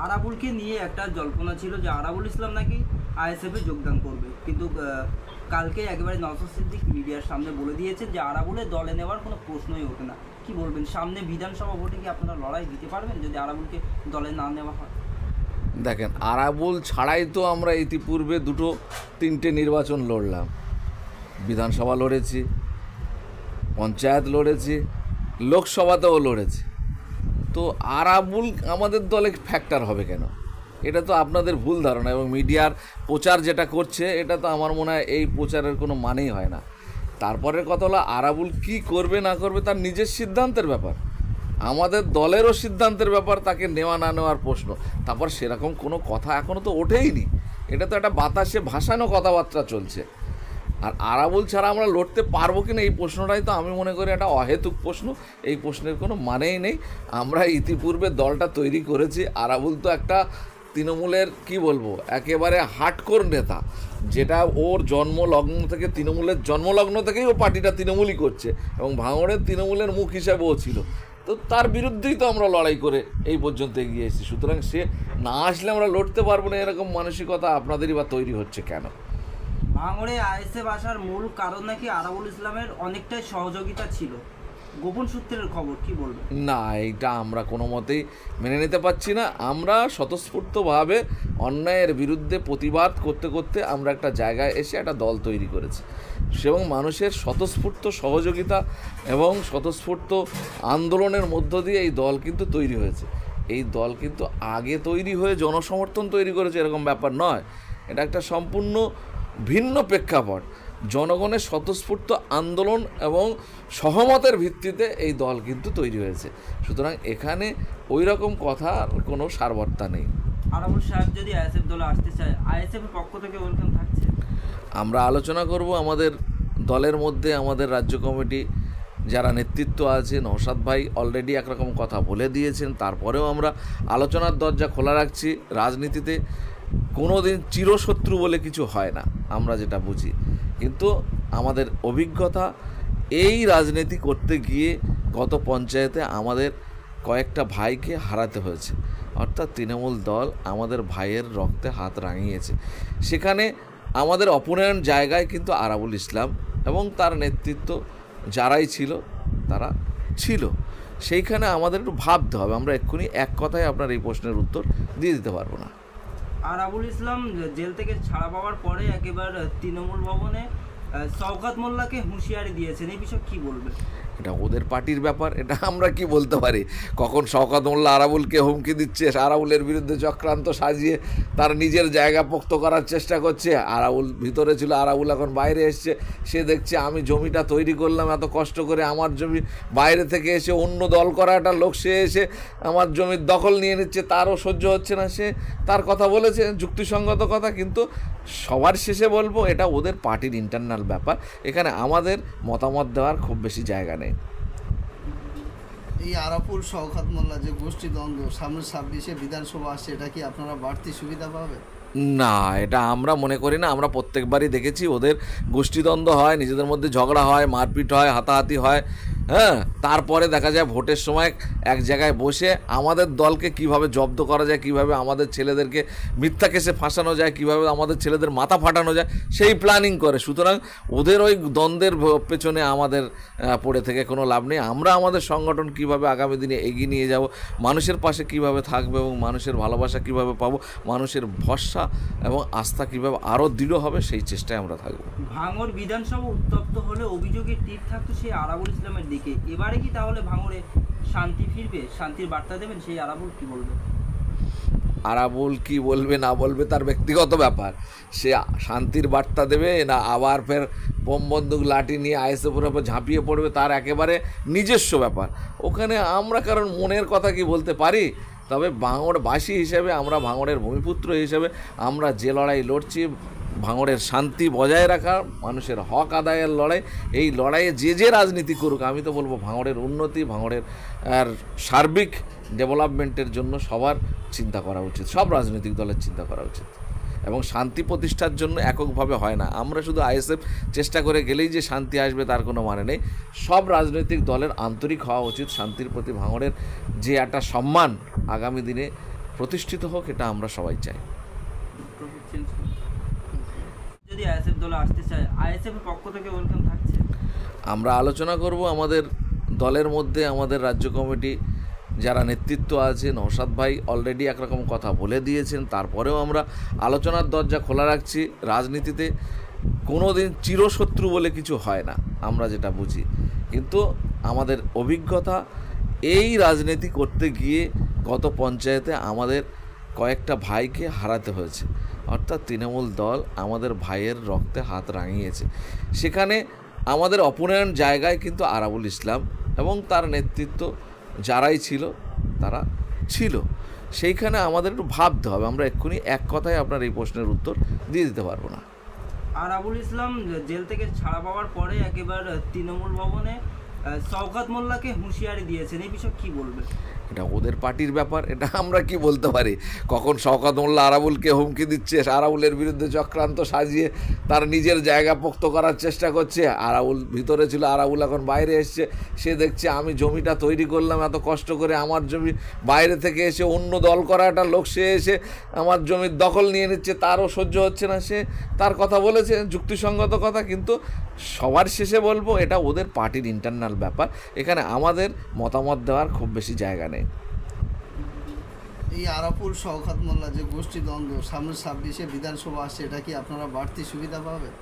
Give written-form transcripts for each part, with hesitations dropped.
আরাবুলকে নিয়ে একটা জল্পনা ছিল যে আরাবুল ইসলাম নাকি আইএসএফে যোগদান করবে, কিন্তু কালকে একেবারে নওশাদ সিদ্দিক মিডিয়ার সামনে বলে দিয়েছে যে আরাবুলের দলে নেওয়ার কোনো প্রশ্নই ওঠে না। কি বলবেন, সামনে বিধানসভা ভোটে কি আপনারা লড়াই দিতে পারবেন যদি আরাবুলকে দলে না নেওয়া হয়? দেখেন, আরাবুল ছাড়াই তো আমরা ইতিপূর্বে তিনটে নির্বাচন লড়লাম। বিধানসভা লড়েছি, পঞ্চায়েত লড়েছি, লোকসভাতেও লড়েছি। তো আরাবুল আমাদের দলে ফ্যাক্টর হবে কেন? এটা তো আপনাদের ভুল ধারণা, এবং মিডিয়ার প্রচার যেটা করছে এটা তো আমার মনে হয় এই প্রচারের কোনো মানেই হয় না। তারপরের কথা হলো, আরাবুল কি করবে না করবে তার নিজের সিদ্ধান্তের ব্যাপার, আমাদের দলেরও সিদ্ধান্তের ব্যাপার, তাকে নেওয়া না নেওয়ার প্রশ্ন। তারপর সেরকম কোনো কথা এখনও তো ওঠেইনি, এটা তো একটা বাতাসে ভাসানো কথাবার্তা চলছে। আর আরাবুল ছাড়া আমরা লড়তে পারবো কিনা এই প্রশ্নটাই তো আমি মনে করি একটা অহেতুক প্রশ্ন, এই প্রশ্নের কোনো মানেই নেই। আমরা ইতিপূর্বে দলটা তৈরি করেছি, আরাবুল তো একটা তৃণমূলের কি বলবো একেবারে হার্ডকোর নেতা, যেটা ওর জন্মলগ্ন থেকে, তৃণমূলের জন্মলগ্ন থেকেই ও পার্টিটা তৃণমূলই করছে, এবং ভাঙড়ের তৃণমূলের মুখ হিসাবে ও ছিল। তো তার বিরুদ্ধেই তো আমরা লড়াই করে এই পর্যন্ত এগিয়ে এসেছি। সুতরাং সে না আসলে আমরা লড়তে পারবো না, এরকম মানসিকতা আপনাদেরই বা তৈরি হচ্ছে কেন? ভাঙড়ে আইএসএফ আসার মূল কারণ নাকি আরাবুল ইসলামের অনেকটাই সহযোগিতা ছিল, গোপন সূত্রের খবর, কি বলবেন? না, এইটা আমরা কোনো মতেই মেনে নিতে পারছি না। আমরা স্বতঃস্ফূর্তভাবে অন্যায়ের বিরুদ্ধে প্রতিবাদ করতে করতে আমরা একটা জায়গায় এসে একটা দল তৈরি করেছি, এবং মানুষের স্বতঃস্ফূর্ত সহযোগিতা এবং স্বতঃস্ফূর্ত আন্দোলনের মধ্য দিয়ে এই দল কিন্তু তৈরি হয়েছে। এই দল কিন্তু আগে তৈরি হয়ে জনসমর্থন তৈরি করেছে এরকম ব্যাপার নয়, এটা একটা সম্পূর্ণ ভিন্ন প্রেক্ষাপট। জনগণের স্বতঃস্ফূর্ত আন্দোলন এবং সহমতের ভিত্তিতে এই দল কিন্তু তৈরি হয়েছে। সুতরাং এখানে ওই রকম কথার কোনো সারবর্তা নেই। আরাবুল সাহেব যদি আইএসএফ দলে আসতে চায়, আইএসএফ এর পক্ষ থেকে ওয়েলকাম থাকছে। আমরা আলোচনা করব আমাদের দলের মধ্যে, আমাদের রাজ্য কমিটি যারা নেতৃত্ব আছে, নওশাদ ভাই অলরেডি একরকম কথা বলে দিয়েছেন, তারপরেও আমরা আলোচনার দরজা খোলা রাখছি। রাজনীতিতে কোনো দিন চিরশত্রু বলে কিছু হয় না, আমরা যেটা বুঝি। কিন্তু আমাদের অভিজ্ঞতা, এই রাজনীতি করতে গিয়ে গত পঞ্চায়েতে আমাদের কয়েকটা ভাইকে হারাতে হয়েছে, অর্থাৎ তৃণমূল দল আমাদের ভাইয়ের রক্তে হাত রাঙিয়েছে। সেখানে আমাদের অপোনেন্ট জায়গায় কিন্তু আরাবুল ইসলাম এবং তার নেতৃত্ব যারাই ছিল তারা ছিল। সেইখানে আমাদের একটু ভাবতে হবে, আমরা এক্ষুনি এক কথায় আপনার এই প্রশ্নের উত্তর দিয়ে দিতে পারবো না। আরাবুল ইসলাম জেল থেকে ছাড়া পাওয়ার পরে একেবারে তৃণমূল ভবনে শওকত মোল্লাকে হুঁশিয়ারি দিয়েছেন, এই বিষয়ে কি বলবেন? এটা ওদের পার্টির ব্যাপার, এটা আমরা কি বলতে পারি? কখন শওকত মোল্লা আরাবুলকে হুমকি দিচ্ছে, আরাবুলের বিরুদ্ধে চক্রান্ত সাজিয়ে তার নিজের জায়গা পোক্ত করার চেষ্টা করছে। আরাবুল ভিতরে ছিল, আরাবুল এখন বাইরে এসছে, সে দেখছে আমি জমিটা তৈরি করলাম এত কষ্ট করে, আমার জমি বাইরে থেকে এসে অন্য দল করা একটা লোক সে এসে আমার জমির দখল নিয়ে নিচ্ছে, তারও সহ্য হচ্ছে না। সে তার কথা বলেছে, যুক্তিসঙ্গত কথা, কিন্তু সবার শেষে বলবো এটা ওদের পার্টির ইন্টারনাল ব্যাপার, এখানে আমাদের মতামত দেওয়ার খুব বেশি জায়গা নেই। এই আরাবুল শওকত মোল্লা যে গোষ্ঠীদ্বন্দ্ব সামনে 26-এ বিধানসভা আসছে, এটা কি আপনারা বাড়তি সুবিধা পাবে? না, এটা আমরা মনে করি না। আমরা প্রত্যেকবারই দেখেছি ওদের গোষ্ঠীদ্বন্দ্ব হয়, নিজেদের মধ্যে ঝগড়া হয়, মারপিট হয়, হাতাহাতি হয়, হ্যাঁ, তারপরে দেখা যায় ভোটের সময় এক জায়গায় বসে আমাদের দলকে কিভাবে জব্দ করা যায়, কিভাবে আমাদের ছেলেদেরকে মিথ্যা কেসে ফাঁসানো যায়, কিভাবে আমাদের ছেলেদের মাথা ফাটানো যায়, সেই প্ল্যানিং করে। সুতরাং ওদের ওই দ্বন্দ্বের পেছনে আমাদের পড়ে থেকে কোনো লাভ নেই। আমরা আমাদের সংগঠন কিভাবে আগামী দিনে এগিয়ে নিয়ে যাব, মানুষের পাশে কিভাবে থাকবে এবং মানুষের ভালোবাসা কিভাবে পাবো, মানুষের ভরসা এবং আস্থা কিভাবে আরও দৃঢ় হবে, সেই চেষ্টায় আমরা থাকবো। ভাঙড় বিধানসভা উত্তপ্ত হলে অভিযোগের তীর থাকতো সেই আরাবুল ইসলামের দিকে, এবারে কি তাহলে ভাঙড়ে শান্তি ফিরবে, শান্তির বার্তা দেবেন সেই আরাবুল? কি বলবে আরাবুল? কি বলবে না বলবে তার ব্যক্তিগত ব্যাপার, সে শান্তির বার্তা দেবে না আবার ফের বোম বন্দুক লাঠি নিয়ে আইএসএফের উপর ঝাঁপিয়ে পড়বে, তার একেবারে নিজস্ব ব্যাপার। ওখানে আমরা কারণ মনের কথা কি বলতে পারি? তবে ভাঙড়বাসী হিসেবে, আমরা ভাঙড়ের ভূমিপুত্র হিসেবে আমরা যে লড়াই লড়ছি, ভাঙড়ের শান্তি বজায় রাখা, মানুষের হক আদায়ের লড়াই, এই লড়াইয়ে যে যে রাজনীতি করুক, আমি তো বলবো ভাঙড়ের উন্নতি, ভাঙড়ের সার্বিক ডেভেলপমেন্টের জন্য সবার চিন্তা করা উচিত, সব রাজনৈতিক দলের চিন্তা করা উচিত। এবং শান্তি প্রতিষ্ঠার জন্য এককভাবে হয় না, আমরা শুধু আইএসএফ চেষ্টা করে গেলেই যে শান্তি আসবে তার কোনো মানে নেই। সব রাজনৈতিক দলের আন্তরিক হওয়া উচিত শান্তির প্রতি। ভাঙড়ের যে একটা সম্মান আগামী দিনে প্রতিষ্ঠিত হোক, এটা আমরা সবাই চাই। যদি আইএসএফ দলে আসতে চায়, আইএসএফ এর পক্ষ থেকে ওয়েলকাম থাকছে। আমরা আলোচনা করব আমাদের দলের মধ্যে, আমাদের রাজ্য কমিটি যারা নেতৃত্ব আছে, নওশাদ ভাই অলরেডি একরকম কথা বলে দিয়েছেন, তারপরেও আমরা আলোচনার দরজা খোলা রাখছি। রাজনীতিতে কোনো দিন চিরশত্রু বলে কিছু হয় না, আমরা যেটা বুঝি, কিন্তু আমাদের অভিজ্ঞতা এই রাজনীতি করতে গিয়ে গত পঞ্চায়েতে আমাদের কয়েকটা ভাইকে হারাতে হয়েছে, অর্থাৎ তৃণমূল দল আমাদের ভাইয়ের রক্তে হাত রাঙিয়েছে। সেখানে আমাদের অপোনেন্ট জায়গায় কিন্তু আরাবুল ইসলাম এবং তার নেতৃত্ব যারাই ছিল তারা ছিল। সেইখানে আমাদের একটু ভাবতে হবে, আমরা এক্ষুনি এক কথায় আপনার এই প্রশ্নের উত্তর দিয়ে দিতে পারবো না। আরাবুল ইসলাম জেল থেকে ছাড়া পাওয়ার পরে একেবারে তৃণমূল ভবনে শওকত মোল্লাকে হুঁশিয়ারি দিয়েছেন, এই বিষয়ে কি বলবেন? এটা ওদের পার্টির ব্যাপার, এটা আমরা কি বলতে পারি। কখন শওকত মোল্লা আরাবুলকে হুমকি দিচ্ছে, আরাবুলের বিরুদ্ধে চক্রান্ত সাজিয়ে তার নিজের জায়গা পোক্ত করার চেষ্টা করছে। আরাবুল ভিতরে ছিল, আরাবুল এখন বাইরে এসছে, সে দেখছে আমি জমিটা তৈরি করলাম এত কষ্ট করে, আমার জমি বাইরে থেকে এসে অন্য দল করা একটা লোক সে এসে আমার জমির দখল নিয়ে নিচ্ছে, তারও সহ্য হচ্ছে না। সে তার কথা বলেছে, যুক্তিসঙ্গত কথা, কিন্তু সবার শেষে বলবো এটা ওদের পার্টির ইন্টারনাল ব্যাপার, এখানে আমাদের মতামত দেওয়ার খুব বেশি জায়গা নেই। এই আরাপুল শওকত মোল্লা যে গোষ্ঠী দ্বন্দ্ব সামনে 26-এ বিধানসভা আসছে, এটা কি আপনারা বাড়তি সুবিধা পাবেন?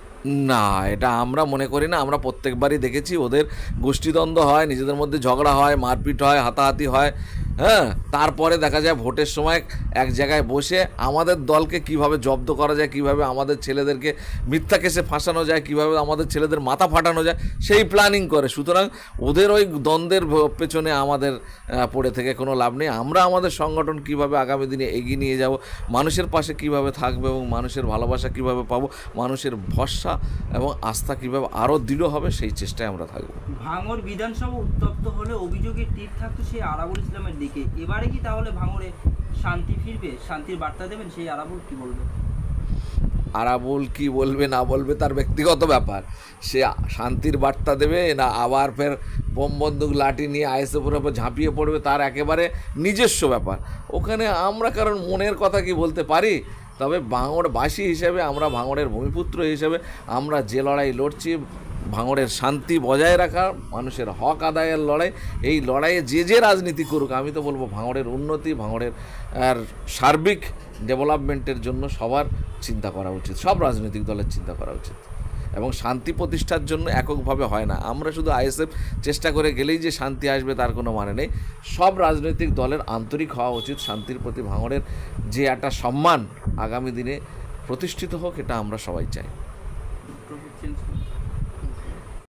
না, এটা আমরা মনে করি না। আমরা প্রত্যেকবারই দেখেছি ওদের গোষ্ঠীদ্বন্দ্ব হয়, নিজেদের মধ্যে ঝগড়া হয়, মারপিট হয়, হাতাহাতি হয়, হ্যাঁ, তারপরে দেখা যায় ভোটের সময় এক জায়গায় বসে আমাদের দলকে কিভাবে জব্দ করা যায়, কিভাবে আমাদের ছেলেদেরকে মিথ্যা কেসে ফাঁসানো যায়, কিভাবে আমাদের ছেলেদের মাথা ফাটানো যায়, সেই প্ল্যানিং করে। সুতরাং ওদের ওই দ্বন্দ্বের পেছনে আমাদের পড়ে থেকে কোনো লাভ নেই। আমরা আমাদের সংগঠন কিভাবে আগামী দিনে এগিয়ে নিয়ে যাব, মানুষের পাশে কিভাবে থাকবে এবং মানুষের ভালোবাসা কিভাবে পাবো, মানুষের ভরসা এবং আস্থা কিভাবে আরও দৃঢ় হবে, সেই চেষ্টায় আমরা থাকবো। ভাঙড় বিধানসভা উত্তপ্ত হলে অভিযোগের তীর থাকতো সেই আরাবুল ইসলামের দিকে, এবারে কি তাহলে ভাঙড়ে শান্তি ফিরবে, শান্তির বার্তা দেবেন সেই আরাবুল? কি বলবে আরাবুল? কি বলবে না বলবে তার ব্যক্তিগত ব্যাপার, সে শান্তির বার্তা দেবে না আবার ফের বোম বন্দুক লাঠি নিয়ে আইএসএফের উপর ঝাঁপিয়ে পড়বে, তার একেবারে নিজস্ব ব্যাপার। ওখানে আমরা কারণ মনের কথা কি বলতে পারি। তবে ভাঙড়বাসী হিসেবে, আমরা ভাঙড়ের ভূমিপুত্র হিসেবে আমরা যে লড়াই লড়ছি, ভাঙড়ের শান্তি বজায় রাখা, মানুষের হক আদায়ের লড়াই, এই লড়াইয়ে যে রাজনীতি করুক, আমি তো বলবো ভাঙড়ের উন্নতি, ভাঙড়ের সার্বিক ডেভেলপমেন্টের জন্য সবার চিন্তা করা উচিত, সব রাজনৈতিক দলের চিন্তা করা উচিত। এবং শান্তি প্রতিষ্ঠার জন্য এককভাবে হয় না, আমরা শুধু আইএসএফ চেষ্টা করে গেলেই যে শান্তি আসবে তার কোনো মানে নেই। সব রাজনৈতিক দলের আন্তরিক হওয়া উচিত, শান্তির প্রতি ভাঙড়ের যে একটা সম্মান আগামী দিনে প্রতিষ্ঠিত হোক, এটা আমরা সবাই চাই।